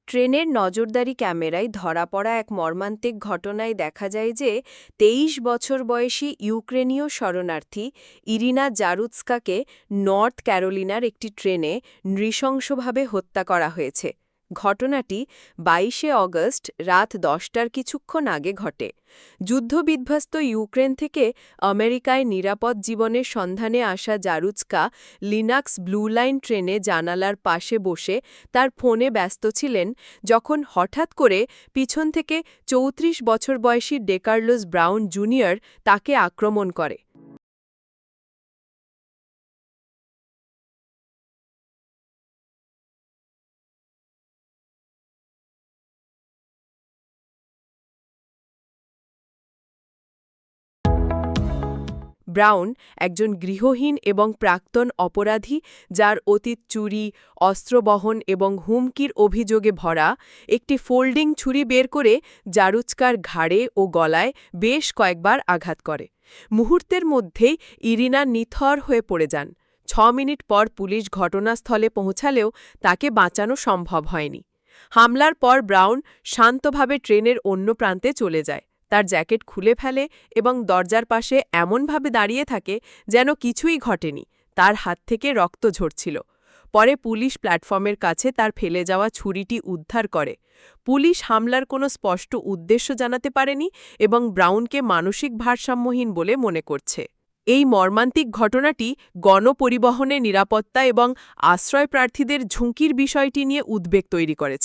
ট্রেনের নজরদারি ক্যামেরায় ধরা পড়া এক মর্মান্তিক ঘটনায় দেখা যায় যে ২৩ বছর বয়সী ইউক্রেনীয় শরণার্থী ইরিনা জারুৎস্কাকে নর্থ ক্যারোলিনার একটি ট্রেনে নৃশংসভাবে হত্যা করা হয়েছে। ঘটনাটি ২২ অগস্ট রাত ১০টার কিছুক্ষণ আগে ঘটে। যুদ্ধবিধ্বস্ত ইউক্রেন থেকে আমেরিকায় নিরাপদ জীবনের সন্ধানে আসা জারুৎস্কা লিনাক্স ব্লু লাইন ট্রেনে জানালার পাশে বসে তার ফোনে ব্যস্ত ছিলেন যখন হঠাৎ করে পিছন থেকে ৩৪ বছর বয়সী ডেকার্লোস ব্রাউন জুনিয়র তাকে আক্রমণ করে। ব্রাউন একজন গৃহহীন এবং প্রাক্তন অপরাধী যার অতীত চুরি, অস্ত্রবহন এবং হুমকির অভিযোগে ভরা, একটি ফোল্ডিং ছুরি বের করে জারুৎস্কার ঘাড়ে ও গলায় বেশ কয়েকবার আঘাত করে। মুহূর্তের মধ্যেই ইরিনা নিথর হয়ে পড়ে যান। ৬ মিনিট পর পুলিশ ঘটনাস্থলে পৌঁছালেও তাকে বাঁচানো সম্ভব হয়নি। হামলার পর ব্রাউন শান্তভাবে ট্রেনের অন্য প্রান্তে চলে যায়। তার জ্যাকেট খুলে ফেলে এবং দরজার পাশে এমনভাবে দাঁড়িয়ে থাকে যেন কিছুই ঘটেনি। তার হাত থেকে রক্ত ঝরছিল। পরে পুলিশ প্ল্যাটফর্মের কাছে তার ফেলে যাওয়া ছুরিটি উদ্ধার করে। পুলিশ হামলার কোনো স্পষ্ট উদ্দেশ্য জানাতে পারেনি এবং ব্রাউনকে মানসিক ভারসাম্যহীন বলে মনে করছে। এই মর্মান্তিক ঘটনাটি গণপরিবহনে নিরাপত্তা এবং আশ্রয় প্রার্থীদের ঝুঁকির বিষয়টি নিয়ে উদ্বেগ তৈরি করেছে।